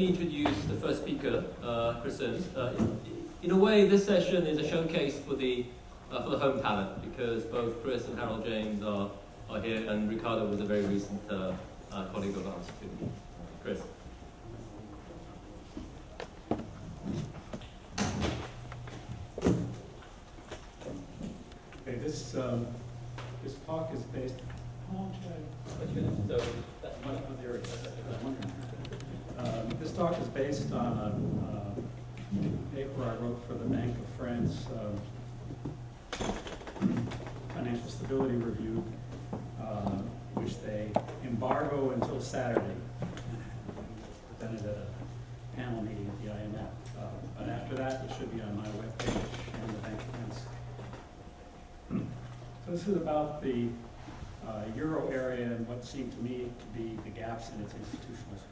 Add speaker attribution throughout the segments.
Speaker 1: me introduce the first speaker, Chris Sims. In a way, this session is a showcase for the home talent, because both Chris and Harold James are here, and Ricardo was a very recent colleague of ours too. Chris.
Speaker 2: Okay, this talk is based. How long should I? This talk is based on a paper I wrote for the Bank of France Financial Stability Review, which they embargo until Saturday. Presented at a panel meeting at the IMF. But after that, it should be on my webpage and the Bank of France. So this is about the euro area and what seemed to me to be the gaps in its institutional structure.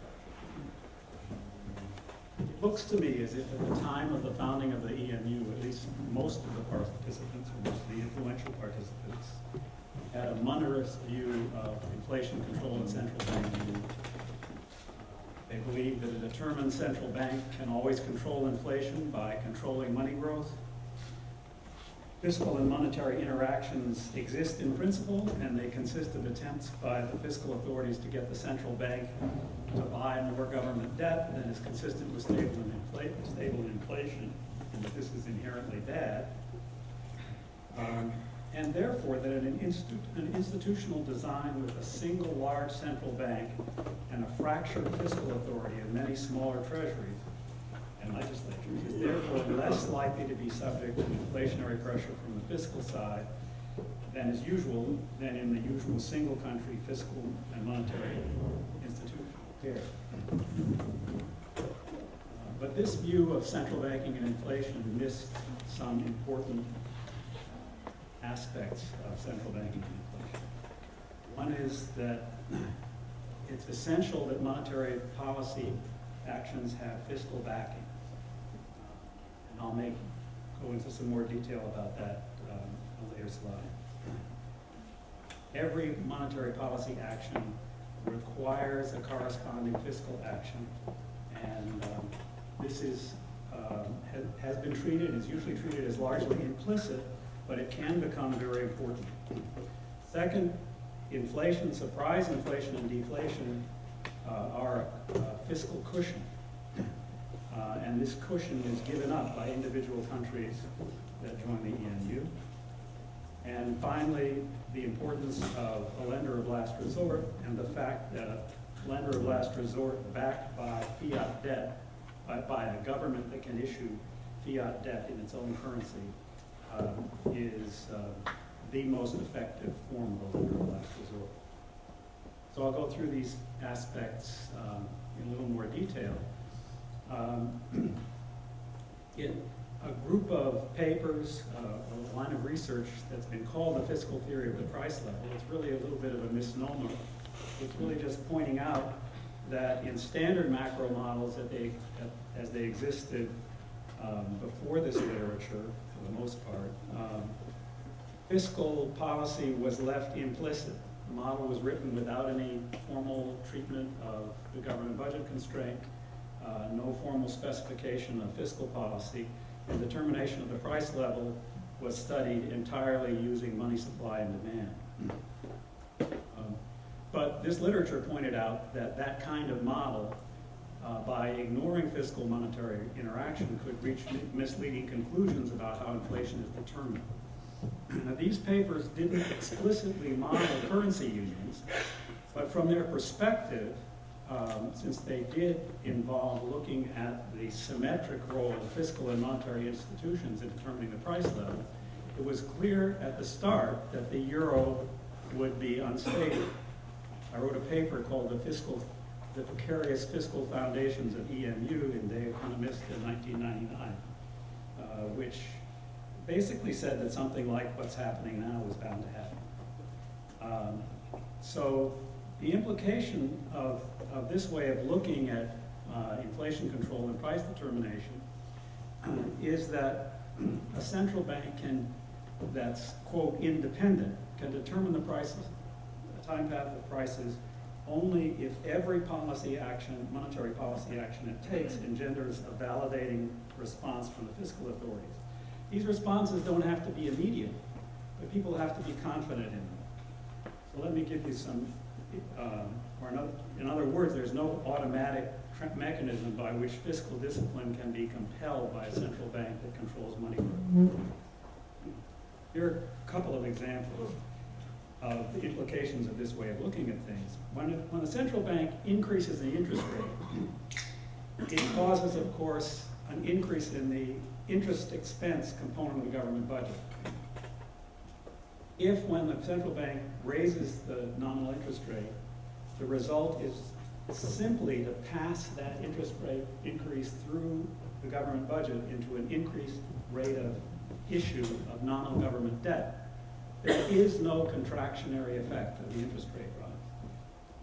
Speaker 2: It looks to me as if at the time of the founding of the EMU, at least most of the participants, or most of the influential participants, had a monetarist view of inflation control and central banking. They believed that a determined central bank can always control inflation by controlling money growth. Fiscal and monetary interactions exist in principle, and they consist of attempts by the fiscal authorities to get the central bank to buy more government debt than is consistent with stable inflation, and that this is inherently bad. And therefore, that an institutional design with a single large central bank and a fractured fiscal authority and many smaller treasuries and legislatures is therefore less likely to be subject to inflationary pressure from the fiscal side than in the usual single country fiscal and monetary institutional care. But this view of central banking and inflation missed some important aspects of central banking and inflation. One is that it's essential that monetary policy actions have fiscal backing. And I'll go into some more detail about that on a later slide. Every monetary policy action requires a corresponding fiscal action, and this has been treated, is usually treated as largely implicit, but it can become very important. Second, inflation, surprise inflation and deflation are a fiscal cushion. And this cushion is given up by individual countries that join the EMU. And finally, the importance of a lender of last resort and the fact that a lender of last resort backed by fiat debt, by a government that can issue fiat debt in its own currency, is the most effective form of a lender of last resort. So I'll go through these aspects in a little more detail. In a group of papers, a line of research that's been called the fiscal theory of the price level, it's really a little bit of a misnomer. It's really just pointing out that in standard macro models as they existed before this literature, for the most part, fiscal policy was left implicit. The model was written without any formal treatment of the government budget constraint, no formal specification of fiscal policy, and determination of the price level was studied entirely using money supply and demand. But this literature pointed out that that kind of model, by ignoring fiscal monetary interaction, could reach misleading conclusions about how inflation is determined. Now, these papers didn't explicitly model currency unions, but from their perspective, since they did involve looking at the symmetric role of fiscal and monetary institutions in determining the price level, it was clear at the start that the euro would be unstable. I wrote a paper called The Precarious Fiscal Foundations of EMU in The Economist in 1999, which basically said that something like what's happening now was bound to happen. So the implication of this way of looking at inflation control and price determination is that a central bank that's, quote, independent, can determine the prices, the time path of prices only if every policy action, monetary policy action it takes engenders a validating response from the fiscal authorities. These responses don't have to be immediate, but people have to be confident in them. So let me give you some, in other words, there's no automatic mechanism by which fiscal discipline can be compelled by a central bank that controls money growth. Here are a couple of examples of the implications of this way of looking at things. When a central bank increases the interest rate, it causes, of course, an increase in the interest expense component of the government budget. If, when the central bank raises the nominal interest rate, the result is simply to pass that interest rate increase through the government budget into an increased rate of issue of nominal government debt, there is no contractionary effect of the interest rate rise.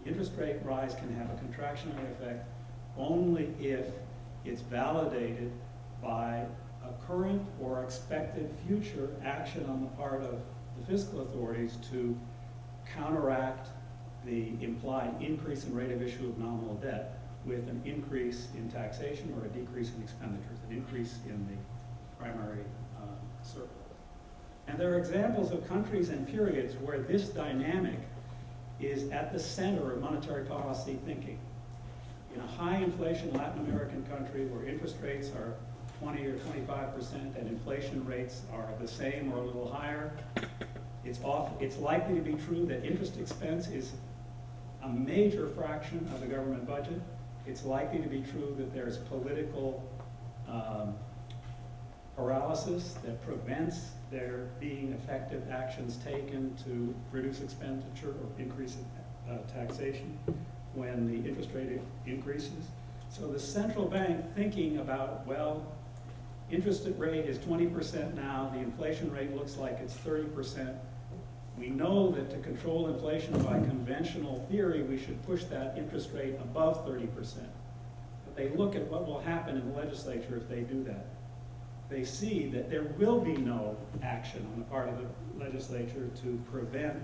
Speaker 2: The interest rate rise can have a contractionary effect only if it's validated by a current or expected future action on the part of the fiscal authorities to counteract the implied increase in rate of issue of nominal debt with an increase in taxation or a decrease in expenditures, an increase in the primary surplus. And there are examples of countries and periods where this dynamic is at the center of monetary policy thinking. In a high inflation Latin American country where interest rates are 20 or 25% and inflation rates are the same or a little higher, it's likely to be true that interest expense is a major fraction of the government budget. It's likely to be true that there's political paralysis that prevents there being effective actions taken to reduce expenditure or increase taxation when the interest rate increases. So the central bank thinking about, well, interest rate is 20% now, the inflation rate looks like it's 30%. We know that to control inflation by conventional theory, we should push that interest rate above 30%. But they look at what will happen in the legislature if they do that. They see that there will be no action on the part of the legislature to prevent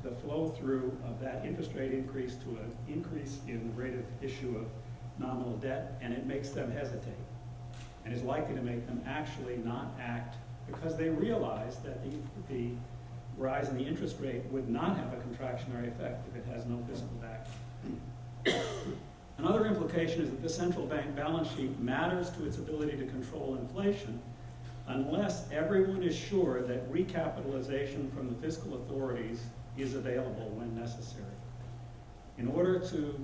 Speaker 2: the flow through of that interest rate increase to an increase in the rate of issue of nominal debt, and it makes them hesitate. And is likely to make them actually not act because they realize that the rise in the interest rate would not have a contractionary effect if it has no fiscal backing. Another implication is that the central bank balance sheet matters to its ability to control inflation unless everyone is sure that recapitalization from the fiscal authorities is available when necessary. In order to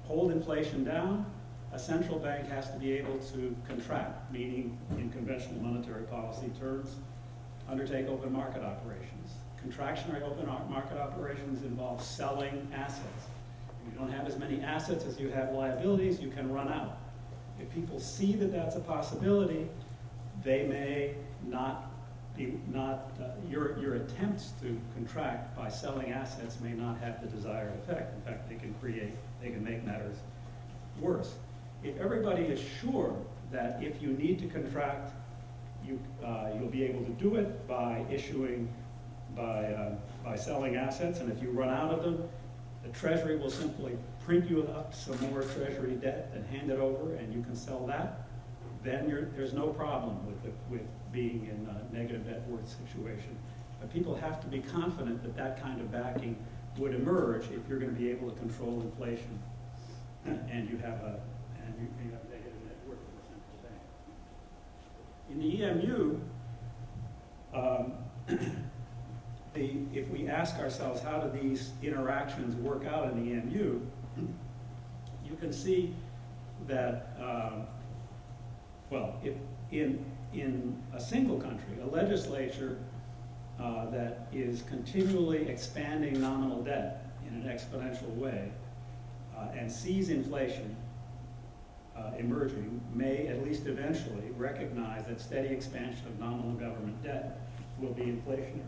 Speaker 2: hold inflation down, a central bank has to be able to contract, meaning in conventional monetary policy terms, undertake open market operations. Contractionary open market operations involve selling assets. If you don't have as many assets as you have liabilities, you can run out. If people see that that's a possibility, they may not be, your attempts to contract by selling assets may not have the desired effect. In fact, they can make matters worse. If everybody is sure that if you need to contract, you'll be able to do it by by selling assets, and if you run out of them, the Treasury will simply print you up some more Treasury debt and hand it over, and you can sell that. Then there's no problem with being in a negative net worth situation. But people have to be confident that that kind of backing would emerge if you're going to be able to control inflation, and you have negative net worth in the central bank. In the EMU, if we ask ourselves how do these interactions work out in the EMU, you can see that, if in a single country, a legislature that is continually expanding nominal debt in an exponential way and sees inflation emerging may, at least eventually, recognize that steady expansion of nominal government debt will be inflationary.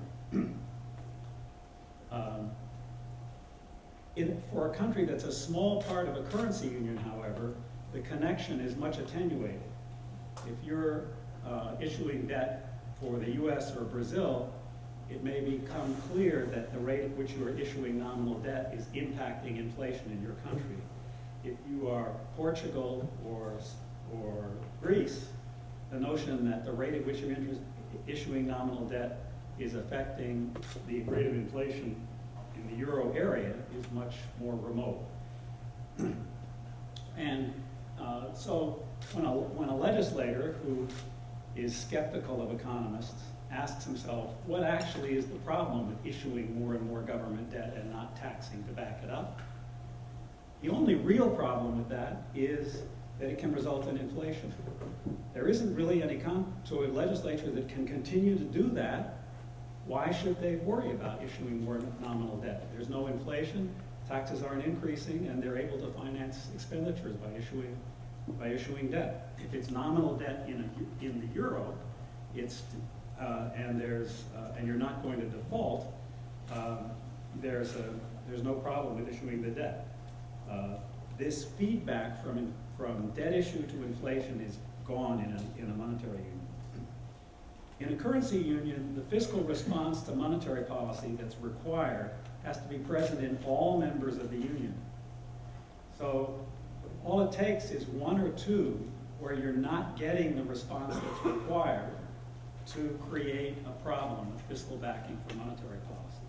Speaker 2: For a country that's a small part of a currency union, however, the connection is much attenuated. If you're issuing debt for the US or Brazil, it may become clear that the rate at which you are issuing nominal debt is impacting inflation in your country. If you are Portugal or Greece, the notion that the rate at which you're issuing nominal debt is affecting the rate of inflation in the euro area is much more remote. And so when a legislator who is skeptical of economists asks himself, what actually is the problem with issuing more and more government debt and not taxing to back it up? The only real problem with that is that it can result in inflation. There isn't really any so a legislature that can continue to do that, why should they worry about issuing more nominal debt? There's no inflation, taxes aren't increasing, and they're able to finance expenditures by issuing debt. If it's nominal debt in the euro, and you're not going to default, there's no problem with issuing the debt. This feedback from debt issue to inflation is gone in a monetary union. In a currency union, the fiscal response to monetary policy that's required has to be present in all members of the union. So all it takes is one or two where you're not getting the response that's required to create a problem of fiscal backing for monetary policy.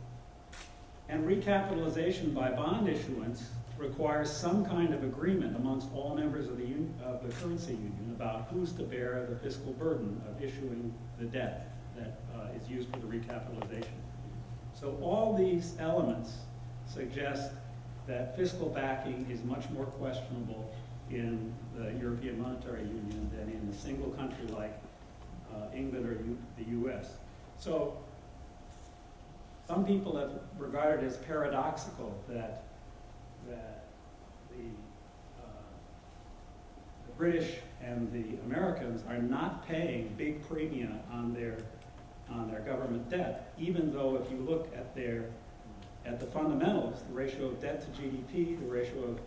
Speaker 2: And recapitalization by bond issuance requires some kind of agreement amongst all members of the currency union about who's to bear the fiscal burden of issuing the debt that is used for the recapitalization. So all these elements suggest that fiscal backing is much more questionable in the European Monetary Union than in a single country like England or the US. So some people have regarded it as paradoxical that the British and the Americans are not paying big premia on their government debt, even though if you look at the fundamentals, the ratio of debt to GDP, the ratio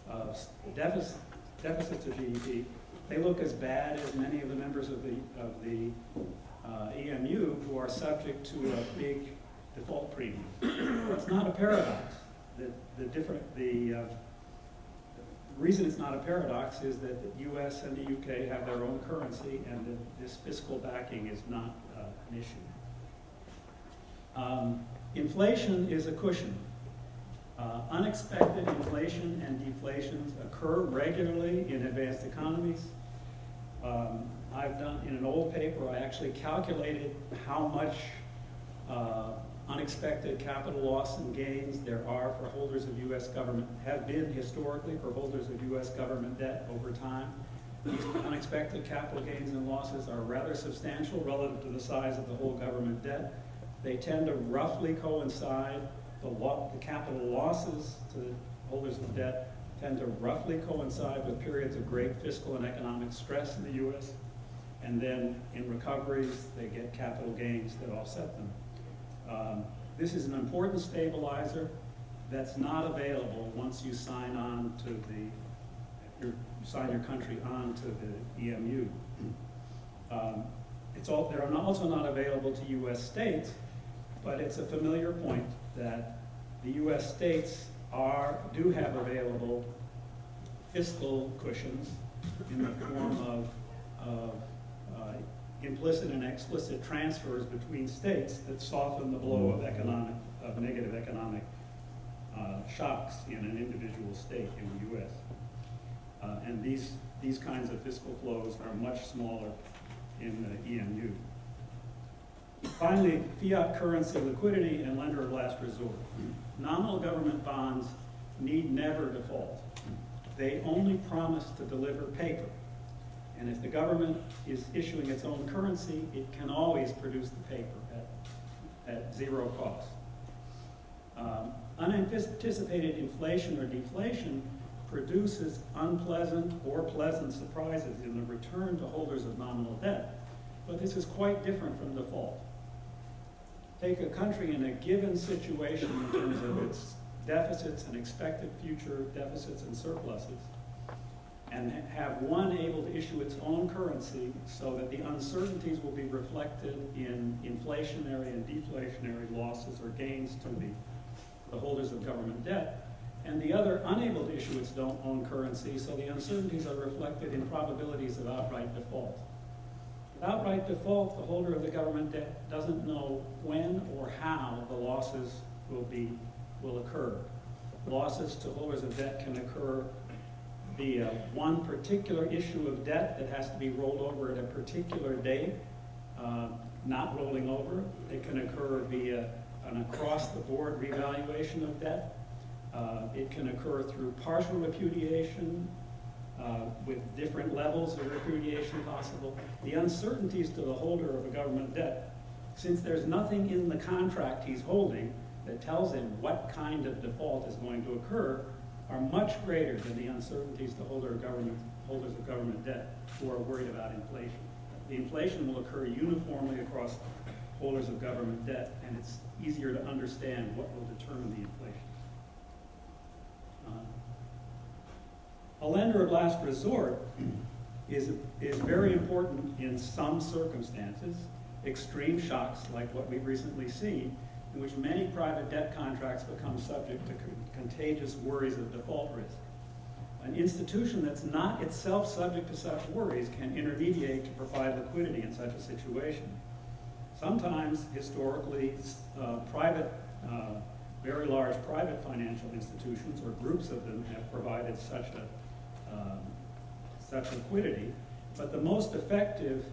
Speaker 2: of deficit to GDP, they look as bad as many of the members of the EMU who are subject to a big default premium. It's not a paradox. The reason it's not a paradox is that the US and the UK have their own currency, and that this fiscal backing is not an issue. Inflation is a cushion. Unexpected inflation and deflations occur regularly in advanced economies. I've done, in an old paper, I actually calculated how much unexpected capital loss and gains there are for holders of U.S. government, have been historically for holders of U.S. government debt over time. These unexpected capital gains and losses are rather substantial relative to the size of the whole government debt. They tend to roughly coincide, the capital losses to holders of debt tend to roughly coincide with periods of great fiscal and economic stress in the U.S. And then in recoveries, they get capital gains that offset them. This is an important stabilizer that's not available once you sign on to sign your country on to the EMU. They're also not available to U.S. states, but it's a familiar point that the U.S. states do have available fiscal cushions in the form of implicit and explicit transfers between states that soften the blow of negative economic shocks in an individual state in the U.S. And these kinds of fiscal flows are much smaller in the EMU. Finally, fiat currency liquidity and lender of last resort. Nominal government bonds need never default. They only promise to deliver paper. And if the government is issuing its own currency, it can always produce the paper at zero cost. Unanticipated inflation or deflation produces unpleasant or pleasant surprises in the return to holders of nominal debt. But this is quite different from default. Take a country in a given situation in terms of its deficits and expected future deficits and surpluses, and have one able to issue its own currency so that the uncertainties will be reflected in inflationary and deflationary losses or gains to the holders of government debt, and the other unable to issue its own currency, so the uncertainties are reflected in probabilities of outright default. With outright default, the holder of the government debt doesn't know when or how the losses will occur. Losses to holders of debt can occur via one particular issue of debt that has to be rolled over at a particular date, not rolling over. It can occur via an across-the-board revaluation of debt. It can occur through partial repudiation with different levels of repudiation possible. The uncertainties to the holder of a government debt, since there's nothing in the contract he's holding that tells him what kind of default is going to occur, are much greater than the uncertainties to holders of government debt who are worried about inflation. The inflation will occur uniformly across holders of government debt, and it's easier to understand what will determine the inflation. A lender of last resort is very important in some circumstances, extreme shocks like what we've recently seen, in which many private debt contracts become subject to contagious worries of default risk. An institution that's not itself subject to such worries can intermediate to provide liquidity in such a situation. Sometimes, historically, very large private financial institutions or groups of them have provided such liquidity, but the most effective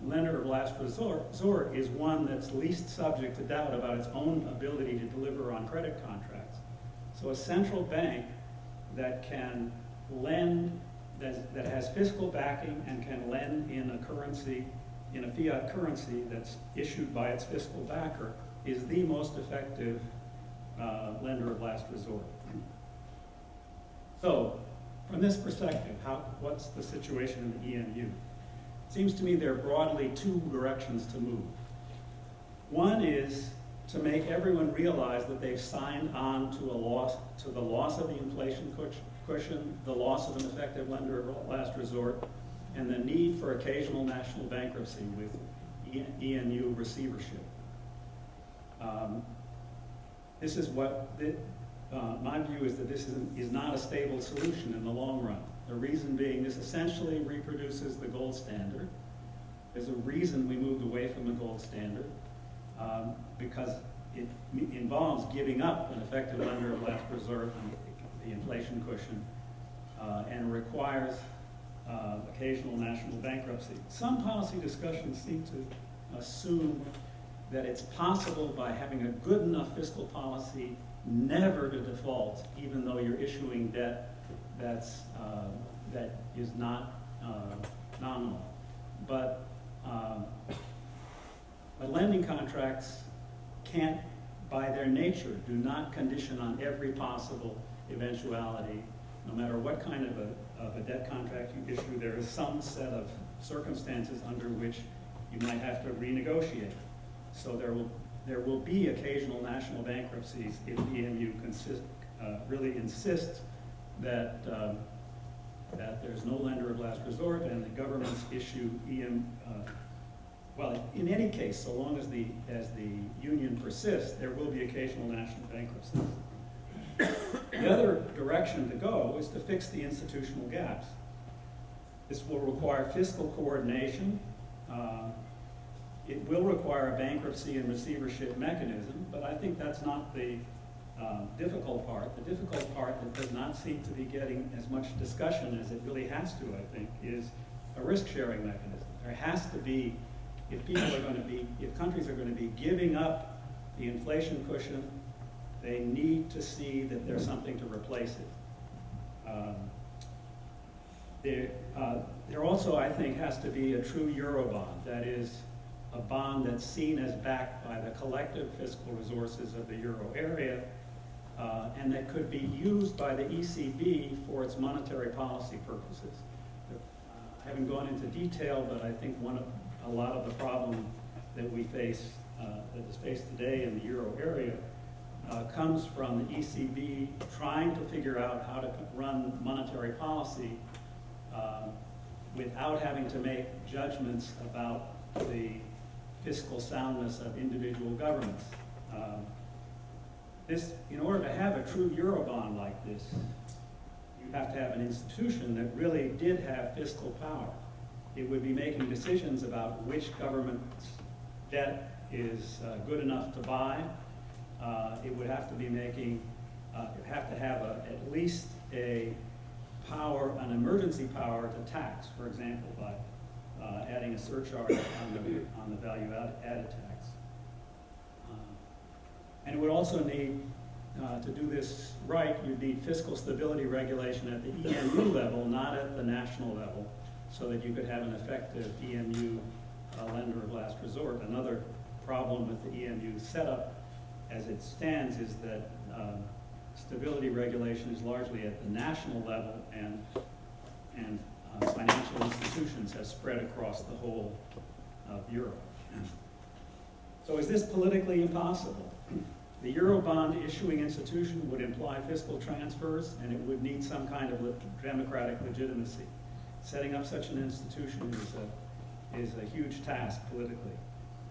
Speaker 2: lender of last resort is one that's least subject to doubt about its own ability to deliver on credit contracts. So a central bank that can lend, that has fiscal backing and can lend in a currency, in a fiat currency that's issued by its fiscal backer, is the most effective lender of last resort. So, from this perspective, what's the situation in the EMU? It seems to me there are broadly two directions to move. One is to make everyone realize that they've signed on to the loss of the inflation cushion, the loss of an effective lender of last resort, and the need for occasional national bankruptcy with EMU receivership. This is what my view is, that this is not a stable solution in the long run. The reason being, this essentially reproduces the gold standard. There's a reason we moved away from the gold standard, because it involves giving up an effective lender of last resort, the inflation cushion, and requires occasional national bankruptcy. Some policy discussions seem to assume that it's possible, by having a good enough fiscal policy, never to default, even though you're issuing debt that is not nominal. But lending contracts can't, by their nature, do not condition on every possible eventuality. No matter what kind of a debt contract you issue, there is some set of circumstances under which you might have to renegotiate. So there will be occasional national bankruptcies if the EMU really insists that there's no lender of last resort and the governments issue well, in any case, so long as the union persists, there will be occasional national bankruptcies. The other direction to go is to fix the institutional gaps. This will require fiscal coordination. It will require a bankruptcy and receivership mechanism, but I think that's not the difficult part. The difficult part that does not seem to be getting as much discussion as it really has to, I think, is a risk-sharing mechanism. There has to be, if countries are going to be giving up the inflation cushion, they need to see that there's something to replace it. There also, I think, has to be a true Eurobond. That is, a bond that's seen as backed by the collective fiscal resources of the euro area, and that could be used by the ECB for its monetary policy purposes. I haven't gone into detail, but I think a lot of the problem that we face, that is faced today in the euro area, comes from the ECB trying to figure out how to run monetary policy without having to make judgments about the fiscal soundness of individual governments. In order to have a true Eurobond like this, you have to have an institution that really did have fiscal power. It would be making decisions about which government's debt is good enough to buy. It would have to be making, at least a power, an emergency power to tax, for example, by adding a surcharge on the value-added tax. And it would also need, to do this right, you'd need fiscal stability regulation at the EMU level, not at the national level, so that you could have an effective EMU lender of last resort. Another problem with the EMU setup as it stands is that stability regulation is largely at the national level, and financial institutions have spread across the whole of Europe. So is this politically impossible? The Eurobond issuing institution would imply fiscal transfers, and it would need some kind of democratic legitimacy. Setting up such an institution is a huge task politically.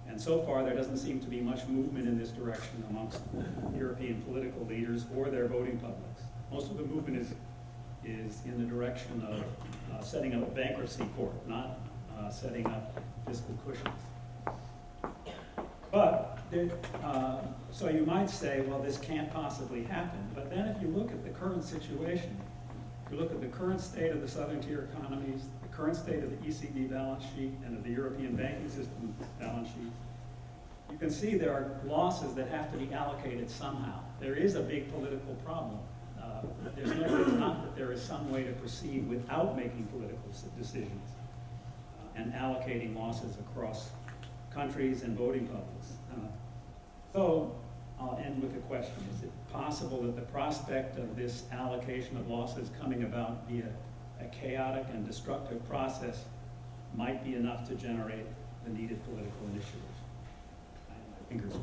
Speaker 2: And so far, there doesn't seem to be much movement in this direction amongst European political leaders or their voting publics. Most of the movement is in the direction of setting up a bankruptcy court, not setting up fiscal cushions. But, so you might say, well, this can't possibly happen. But then if you look at the current situation, if you look at the current state of the southern tier economies, the current state of the ECB balance sheet and of the European banking system balance sheet, you can see there are losses that have to be allocated somehow. There is a big political problem. It's not that there is some way to proceed without making political decisions and allocating losses across countries and voting publics. So I'll end with a question. Is it possible that the prospect of this allocation of losses coming about via a chaotic and destructive process might be enough to generate the needed political initiative? I have my fingers